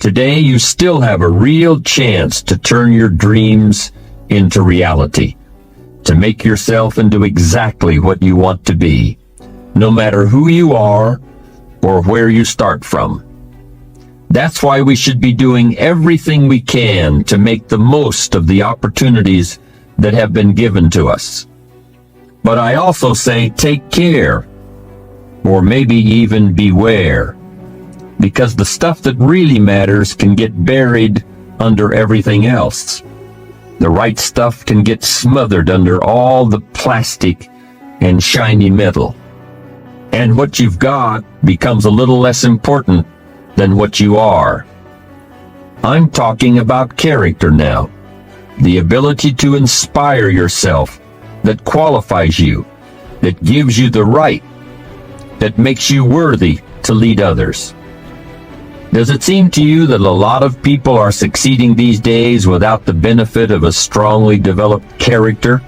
Today, you still have a real chance to turn your dreams into reality, to make yourself into exactly what you want to be, no matter who you are or where you start from. That's why we should be doing everything we can to make the most of the opportunities that have been given to us. But I also say take care, or maybe even beware, because the stuff that really matters can get buried under everything else. The right stuff can get smothered under all the plastic and shiny metal. And what you've got becomes a little less important than what you are. I'm talking about character now. The ability to inspire yourself, that qualifies you, that gives you the right, that makes you worthy to lead others. Does it seem to you that a lot of people are succeeding these days without the benefit of a strongly developed character?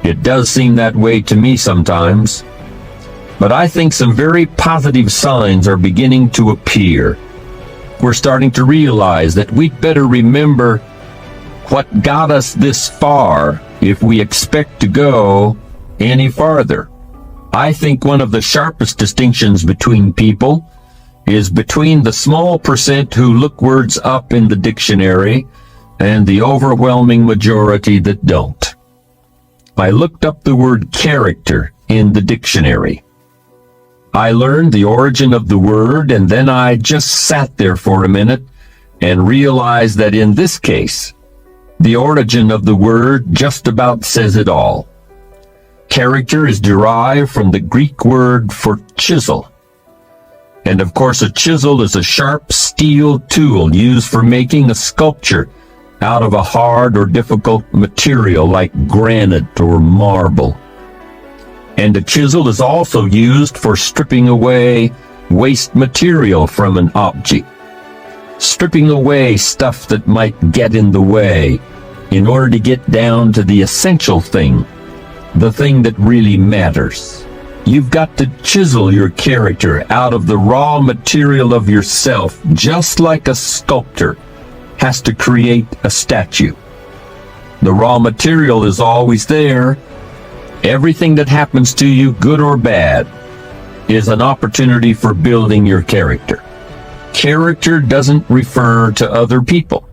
It does seem that way to me sometimes. But I think some very positive signs are beginning to appear. We're starting to realize that we'd better remember what got us this far if we expect to go any farther. I think one of the sharpest distinctions between people is between the small percent who look words up in the dictionary and the overwhelming majority that don't. I looked up the word character in the dictionary. I learned the origin of the word, and then I just sat there for a minute and realized that in this case, the origin of the word just about says it all. Character is derived from the Greek word for chisel. And of course, a chisel is a sharp steel tool used for making a sculpture out of a hard or difficult material like granite or marble. And a chisel is also used for stripping away waste material from an object, stripping away stuff that might get in the way in order to get down to the essential thing, the thing that really matters. You've got to chisel your character out of the raw material of yourself, just like a sculptor has to create a statue. The raw material is always there. Everything that happens to you, good or bad, is an opportunity for building your character. Character doesn't refer to other people.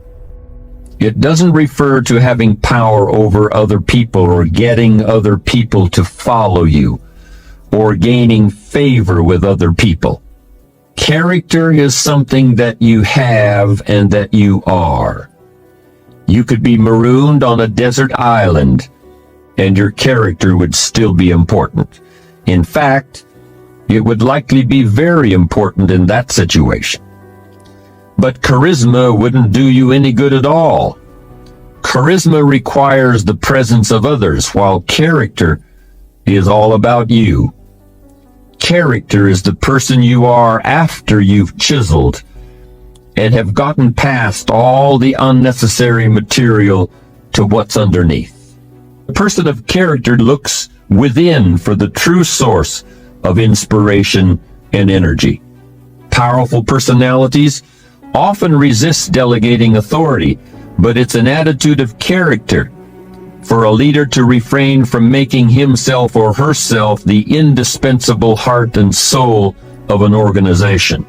It doesn't refer to having power over other people or getting other people to follow you or gaining favor with other people. Character is something that you have and that you are. You could be marooned on a desert island, and your character would still be important. In fact, it would likely be very important in that situation. But charisma wouldn't do you any good at all. Charisma requires the presence of others, while character is all about you. Character is the person you are after you've chiseled and have gotten past all the unnecessary material to what's underneath. A person of character looks within for the true source of inspiration and energy. Powerful personalities often resist delegating authority, but it's an attitude of character for a leader to refrain from making himself or herself the indispensable heart and soul of an organization.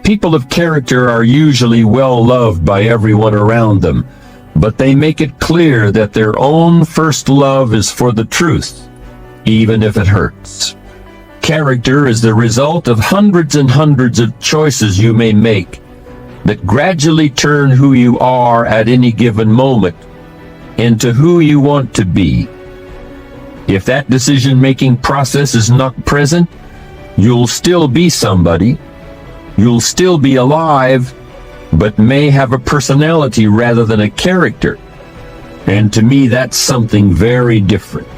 People of character are usually well loved by everyone around them, but they make it clear that their own first love is for the truth, even if it hurts. Character is the result of hundreds and hundreds of choices you may make that gradually turn who you are at any given moment into who you want to be. If that decision-making process is not present, you'll still be somebody, you'll still be alive, but may have a personality rather than a character. And to me, that's something very different.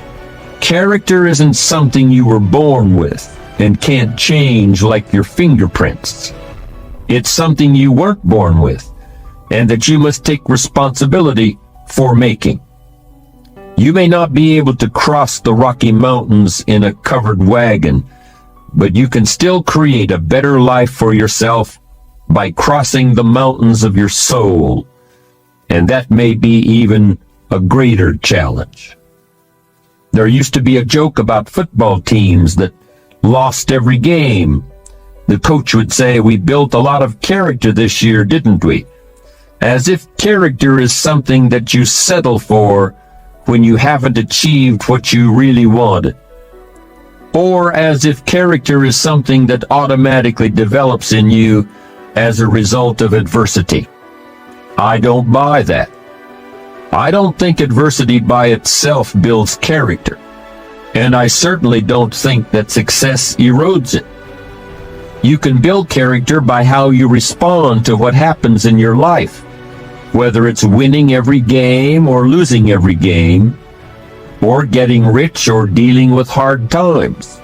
Character isn't something you were born with and can't change like your fingerprints. It's something you weren't born with and that you must take responsibility for making. You may not be able to cross the Rocky Mountains in a covered wagon, but you can still create a better life for yourself by crossing the mountains of your soul. And that may be even a greater challenge. There used to be a joke about football teams that lost every game. The coach would say, "We built a lot of character this year, didn't we?" As if character is something that you settle for when you haven't achieved what you really wanted. Or as if character is something that automatically develops in you as a result of adversity. I don't buy that. I don't think adversity by itself builds character, and I certainly don't think that success erodes it. You can build character by how you respond to what happens in your life, whether it's winning every game or losing every game, or getting rich or dealing with hard times.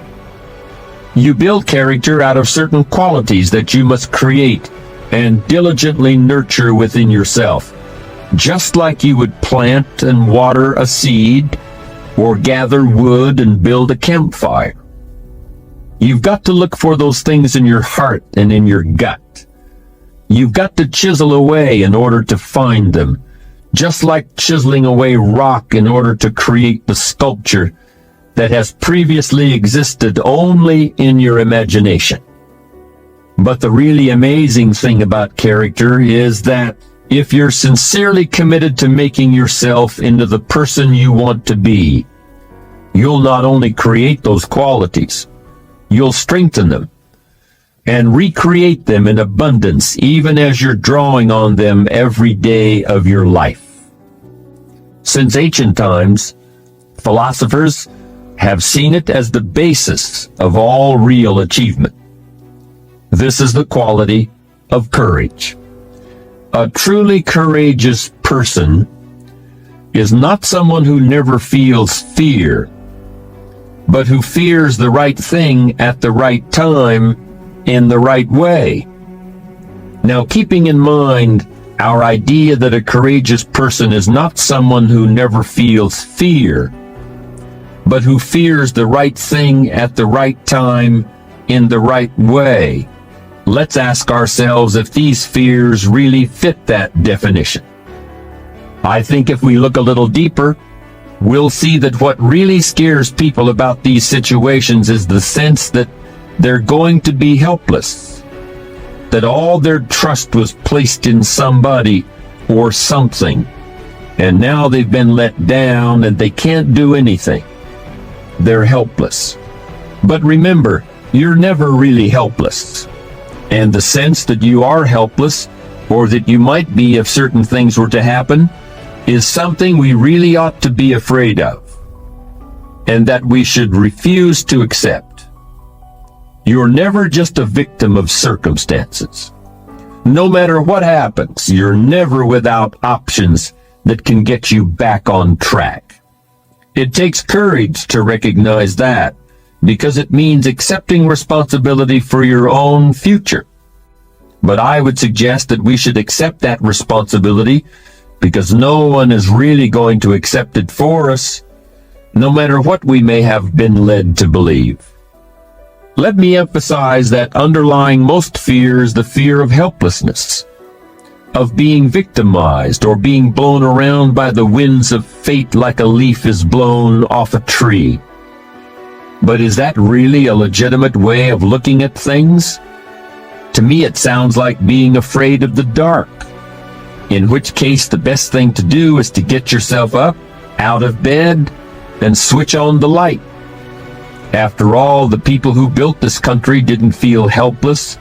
You build character out of certain qualities that you must create and diligently nurture within yourself, just like you would plant and water a seed or gather wood and build a campfire. You've got to look for those things in your heart and in your gut. You've got to chisel away in order to find them, just like chiseling away rock in order to create the sculpture that has previously existed only in your imagination. But the really amazing thing about character is that if you're sincerely committed to making yourself into the person you want to be, you'll not only create those qualities, you'll strengthen them and recreate them in abundance, even as you're drawing on them every day of your life. Since ancient times, philosophers have seen it as the basis of all real achievement. This is the quality of courage. A truly courageous person is not someone who never feels fear, but who fears the right thing at the right time in the right way. Now, keeping in mind our idea that a courageous person is not someone who never feels fear, but who fears the right thing at the right time in the right way, let's ask ourselves if these fears really fit that definition. I think if we look a little deeper, we'll see that what really scares people about these situations is the sense that they're going to be helpless, that all their trust was placed in somebody or something, and now they've been let down and they can't do anything. They're helpless. But remember, you're never really helpless. And the sense that you are helpless, or that you might be if certain things were to happen, is something we really ought to be afraid of, and that we should refuse to accept. You're never just a victim of circumstances. No matter what happens, you're never without options that can get you back on track. It takes courage to recognize that, because it means accepting responsibility for your own future. But I would suggest that we should accept that responsibility because no one is really going to accept it for us, no matter what we may have been led to believe. Let me emphasize that underlying most fear is the fear of helplessness, of being victimized or being blown around by the winds of fate like a leaf is blown off a tree. But is that really a legitimate way of looking at things? To me, it sounds like being afraid of the dark, in which case the best thing to do is to get yourself up, out of bed, and switch on the light. After all, the people who built this country didn't feel helpless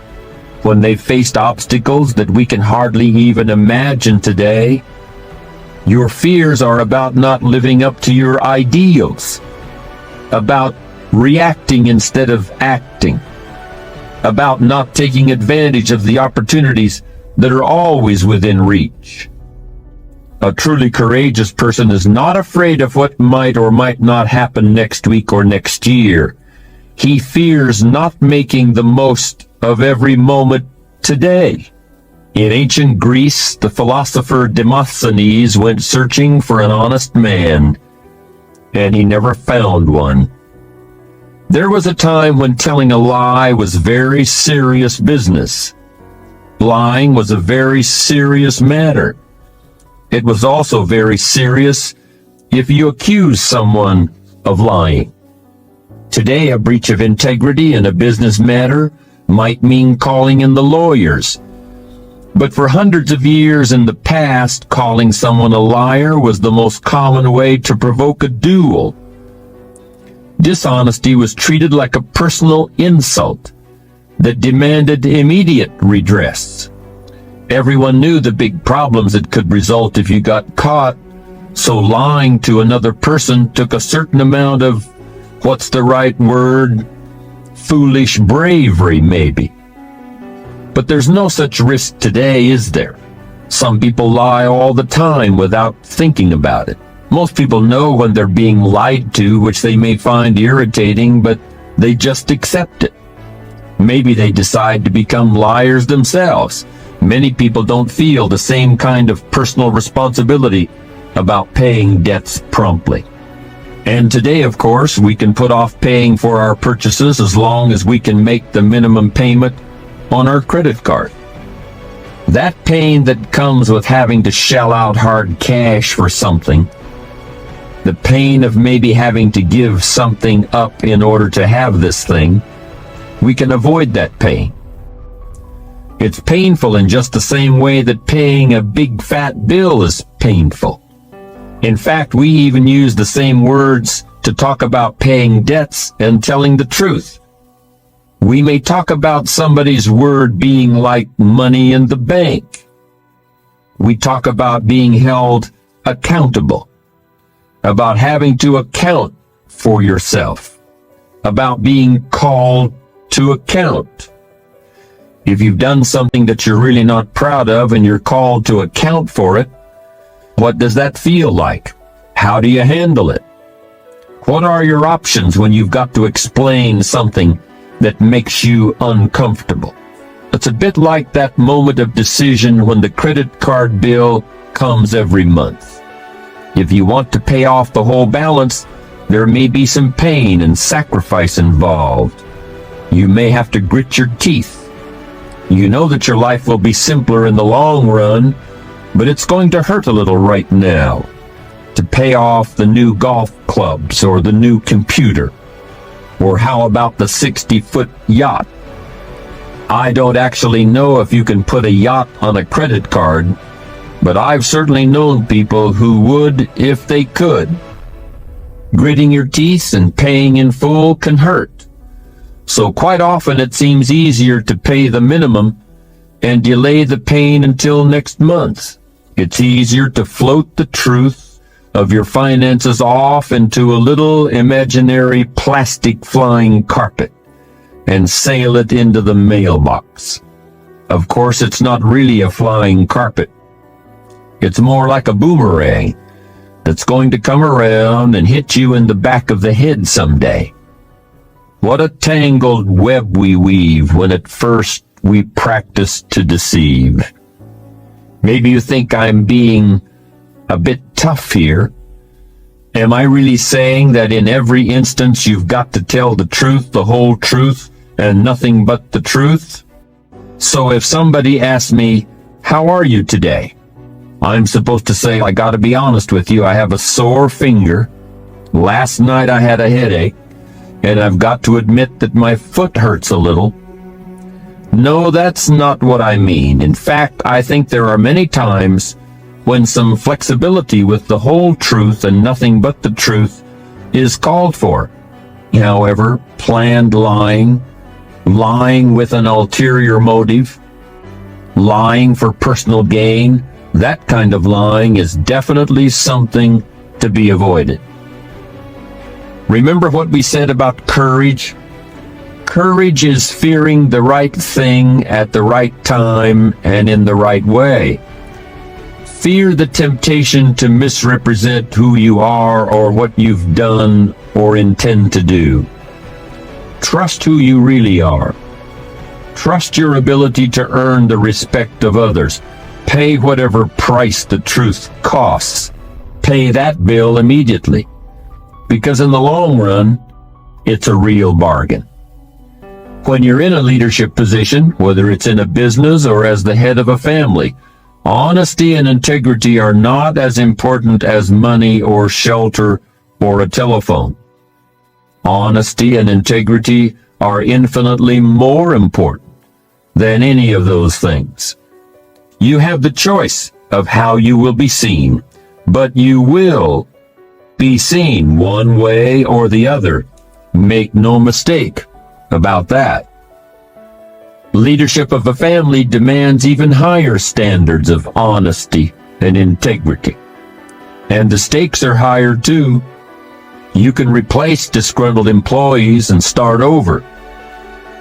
when they faced obstacles that we can hardly even imagine today. Your fears are about not living up to your ideals, about reacting instead of acting, about not taking advantage of the opportunities that are always within reach. A truly courageous person is not afraid of what might or might not happen next week or next year. He fears not making the most of every moment today. In ancient Greece, the philosopher Demosthenes went searching for an honest man, and he never found one. There was a time when telling a lie was very serious business, lying was a very serious matter. It was also very serious if you accuse someone of lying. Today, a breach of integrity in a business matter might mean calling in the lawyers. But for hundreds of years in the past, calling someone a liar was the most common way to provoke a duel. Dishonesty was treated like a personal insult that demanded immediate redress. Everyone knew the big problems that could result if you got caught, so lying to another person took a certain amount of, what's the right word, foolish bravery, maybe. But there's no such risk today, is there? Some people lie all the time without thinking about it. Most people know when they're being lied to, which they may find irritating, but they just accept it. Maybe they decide to become liars themselves. Many people don't feel the same kind of personal responsibility about paying debts promptly. And today, of course, we can put off paying for our purchases as long as we can make the minimum payment on our credit card. That pain that comes with having to shell out hard cash for something, the pain of maybe having to give something up in order to have this thing, we can avoid that pain. It's painful in just the same way that paying a big fat bill is painful. In fact, we even use the same words to talk about paying debts and telling the truth. We may talk about somebody's word being like money in the bank. We talk about being held accountable, about having to account for yourself, about being called to account. If you've done something that you're really not proud of and you're called to account for it, what does that feel like? How do you handle it? What are your options when you've got to explain something that makes you uncomfortable? It's a bit like that moment of decision when the credit card bill comes every month. If you want to pay off the whole balance, there may be some pain and sacrifice involved. You may have to grit your teeth. You know that your life will be simpler in the long run, but it's going to hurt a little right now to pay off the new golf clubs or the new computer. Or how about the 60-foot yacht? I don't actually know if you can put a yacht on a credit card, but I've certainly known people who would if they could. Gritting your teeth and paying in full can hurt. So quite often it seems easier to pay the minimum and delay the pain until next month. It's easier to float the truth of your finances off into a little imaginary plastic flying carpet and sail it into the mailbox. Of course, it's not really a flying carpet. It's more like a boomerang that's going to come around and hit you in the back of the head someday. What a tangled web we weave when at first we practice to deceive. Maybe you think I'm being a bit tough here. Am I really saying that in every instance you've got to tell the truth, the whole truth, and nothing but the truth? So if somebody asks me, how are you today? I'm supposed to say, I gotta be honest with you, I have a sore finger. Last night I had a headache, and I've got to admit that my foot hurts a little. No, that's not what I mean. In fact, I think there are many times when some flexibility with the whole truth and nothing but the truth is called for. However, planned lying, lying with an ulterior motive, lying for personal gain, that kind of lying is definitely something to be avoided. Remember what we said about courage? Courage is fearing the right thing at the right time and in the right way. Fear the temptation to misrepresent who you are or what you've done or intend to do. Trust who you really are. Trust your ability to earn the respect of others. Pay whatever price the truth costs. Pay that bill immediately. Because in the long run, it's a real bargain. When you're in a leadership position, whether it's in a business or as the head of a family, honesty and integrity are not as important as money or shelter or a telephone. Honesty and integrity are infinitely more important than any of those things. You have the choice of how you will be seen, but you will be seen one way or the other. Make no mistake about that. Leadership of a family demands even higher standards of honesty and integrity. And the stakes are higher too. You can replace disgruntled employees and start over.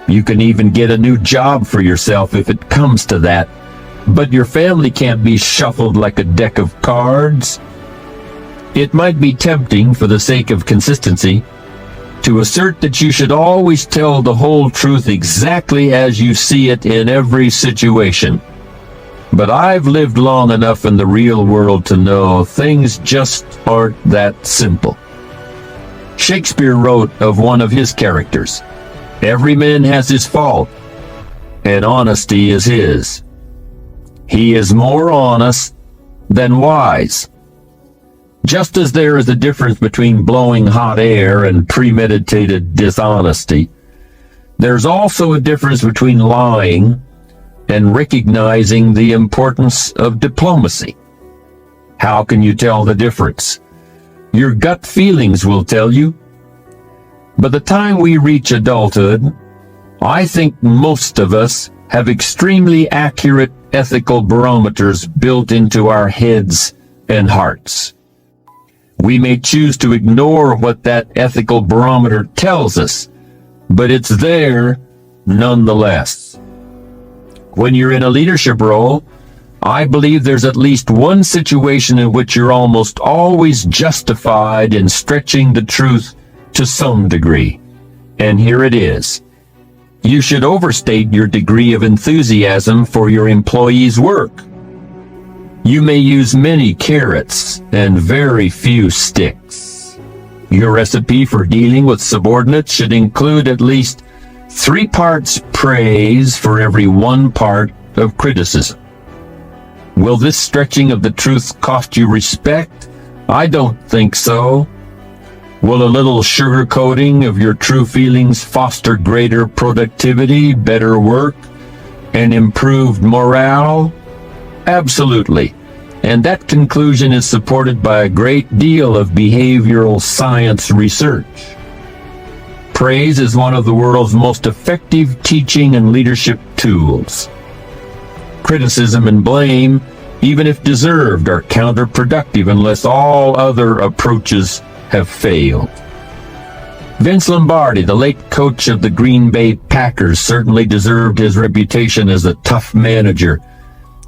You can even get a new job for yourself if it comes to that. But your family can't be shuffled like a deck of cards. It might be tempting, for the sake of consistency, to assert that you should always tell the whole truth exactly as you see it in every situation. But I've lived long enough in the real world to know things just aren't that simple. Shakespeare wrote of one of his characters, "Every man has his fault, and honesty is his. He is more honest than wise." Just as there is a difference between blowing hot air and premeditated dishonesty, there's also a difference between lying and recognizing the importance of diplomacy. How can you tell the difference? Your gut feelings will tell you. By the time we reach adulthood, I think most of us have extremely accurate ethical barometers built into our heads and hearts. We may choose to ignore what that ethical barometer tells us, but it's there nonetheless. When you're in a leadership role, I believe there's at least one situation in which you're almost always justified in stretching the truth to some degree. And here it is. You should overstate your degree of enthusiasm for your employees' work. You may use many carrots and very few sticks. Your recipe for dealing with subordinates should include at least 3 parts praise for every 1 part of criticism. Will this stretching of the truth cost you respect? I don't think so. Will a little sugarcoating of your true feelings foster greater productivity, better work, and improved morale? Absolutely. And that conclusion is supported by a great deal of behavioral science research. Praise is one of the world's most effective teaching and leadership tools. Criticism and blame, even if deserved, are counterproductive unless all other approaches have failed. Vince Lombardi, the late coach of the Green Bay Packers, certainly deserved his reputation as a tough manager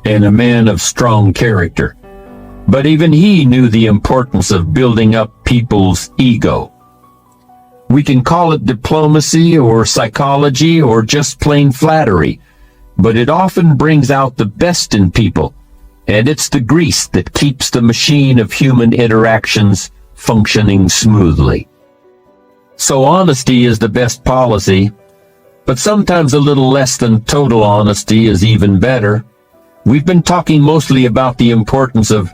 and a man of strong character. But even he knew the importance of building up people's ego. We can call it diplomacy or psychology or just plain flattery, but it often brings out the best in people, and it's the grease that keeps the machine of human interactions functioning smoothly. So honesty is the best policy, but sometimes a little less than total honesty is even better. We've been talking mostly about the importance of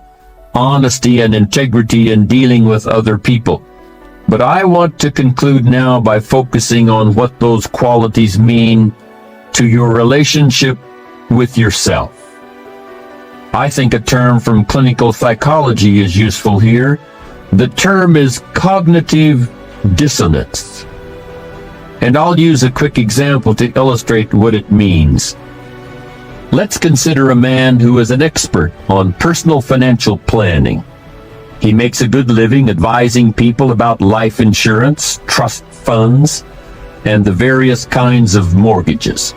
honesty and integrity in dealing with other people, but I want to conclude now by focusing on what those qualities mean to your relationship with yourself. I think a term from clinical psychology is useful here. The term is cognitive dissonance. And I'll use a quick example to illustrate what it means. Let's consider a man who is an expert on personal financial planning. He makes a good living advising people about life insurance, trust funds, and the various kinds of mortgages.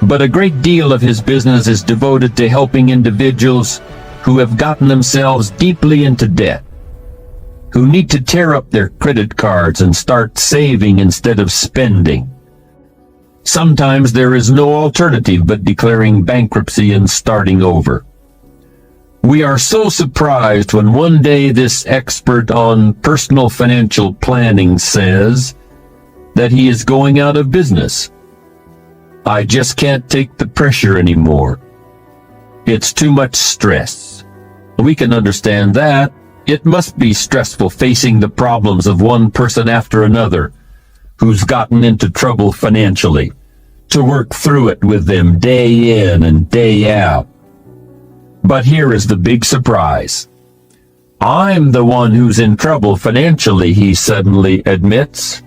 But a great deal of his business is devoted to helping individuals who have gotten themselves deeply into debt, who need to tear up their credit cards and start saving instead of spending. Sometimes there is no alternative but declaring bankruptcy and starting over. We are so surprised when one day this expert on personal financial planning says that he is going out of business I just can't take the pressure anymore. It's too much stress. We can understand that. It must be stressful facing the problems of one person after another who's gotten into trouble financially, to work through it with them day in and day out. But here is the big surprise. I'm the one who's in trouble financially, he suddenly admits.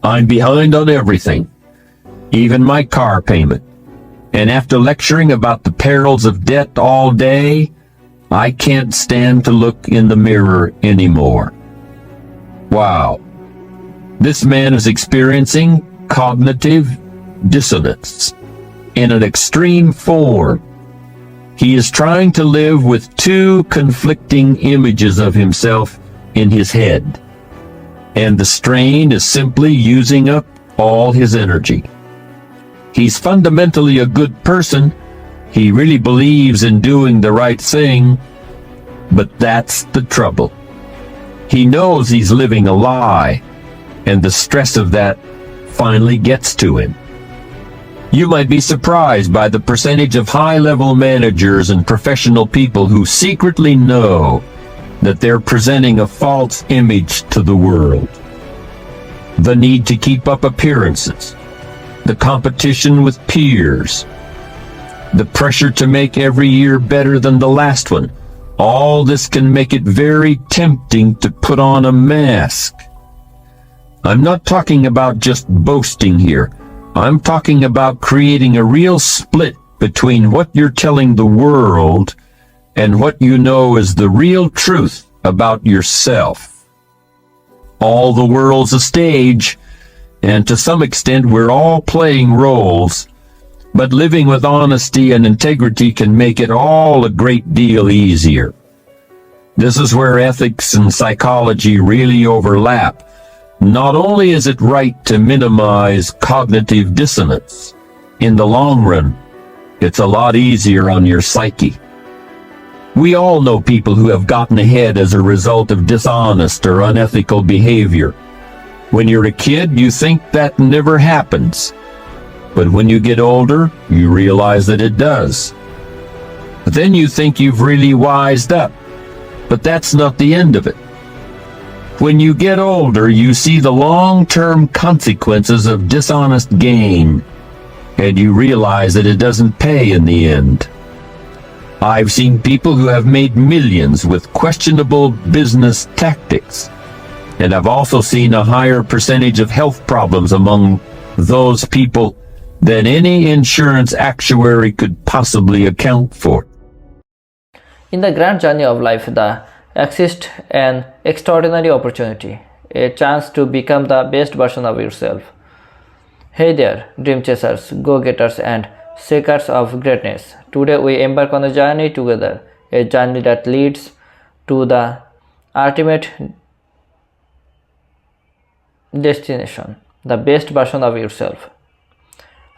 I'm behind on everything, even my car payment. And after lecturing about the perils of debt all day, I can't stand to look in the mirror anymore. Wow. This man is experiencing cognitive dissonance in an extreme form. He is trying to live with two conflicting images of himself in his head, and the strain is simply using up all his energy. He's fundamentally a good person. He really believes in doing the right thing, but that's the trouble. He knows he's living a lie, and the stress of that finally gets to him. You might be surprised by the percentage of high-level managers and professional people who secretly know that they're presenting a false image to the world. The need to keep up appearances, the competition with peers, the pressure to make every year better than the last one, all this can make it very tempting to put on a mask. I'm not talking about just boasting here. I'm talking about creating a real split between what you're telling the world and what you know is the real truth about yourself. All the world's a stage, and to some extent we're all playing roles, but living with honesty and integrity can make it all a great deal easier. This is where ethics and psychology really overlap. Not only is it right to minimize cognitive dissonance, in the long run, it's a lot easier on your psyche. We all know people who have gotten ahead as a result of dishonest or unethical behavior. When you're a kid, you think that never happens. But when you get older, you realize that it does. But then you think you've really wised up. But that's not the end of it. When you get older, you see the long-term consequences of dishonest gain, and you realize that it doesn't pay in the end. I've seen people who have made millions with questionable business tactics, and I've also seen a higher percentage of health problems among those people than any insurance actuary could possibly account for. In the grand journey of life, there exists an extraordinary opportunity, a chance to become the best version of yourself. Hey there, dream chasers, go-getters, and seekers of greatness. Today we embark on a journey together, a journey that leads to the ultimate destination, the best version of yourself.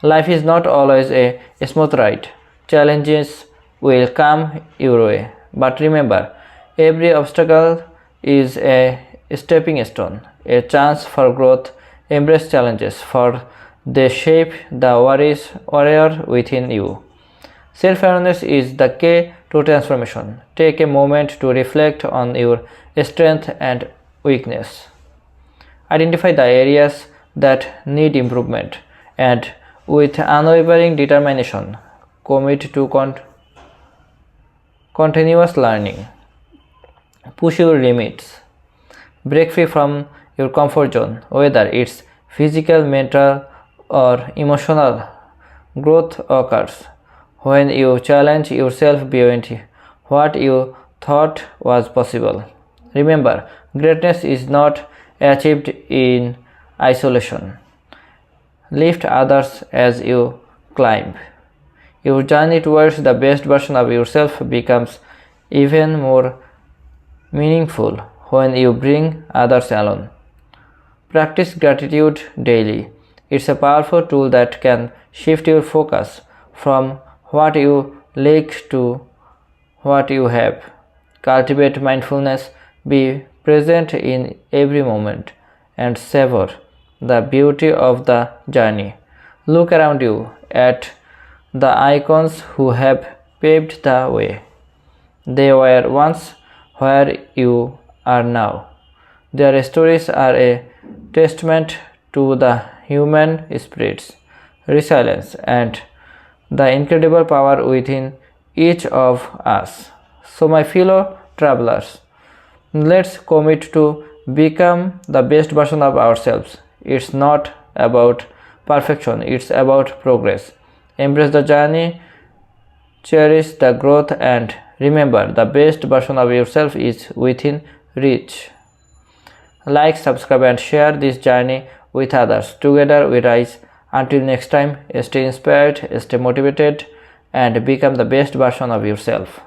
Life is not always a smooth ride. Challenges will come your way, but remember, every obstacle is a stepping stone, a chance for growth. Embrace challenges, for they shape the warrior within you. Self-awareness is the key to transformation. Take a moment to reflect on your strength and weakness. Identify the areas that need improvement, and with unwavering determination, commit to continuous learning. Push your limits. Break free from your comfort zone, whether it's physical, mental, or emotional. Growth occurs when you challenge yourself beyond what you thought was possible. Remember, greatness is not achieved in isolation. Lift others as you climb. Your journey towards the best version of yourself becomes even more meaningful when you bring others along. Practice gratitude daily. It's a powerful tool that can shift your focus from what you lack to what you have. Cultivate mindfulness, be present in every moment, and savor the beauty of the journey Look around you at the icons who have paved the way. They were once where you are now. Their stories are a testament to the human spirit's resilience and the incredible power within each of us. So, my fellow travelers, let's commit to become the best version of ourselves. It's not about perfection, it's about progress. Embrace the journey, cherish the growth, and remember the best version of yourself is within reach. Like, subscribe, and share this journey with others. Together we rise. Until next time, stay inspired, stay motivated, and become the best version of yourself.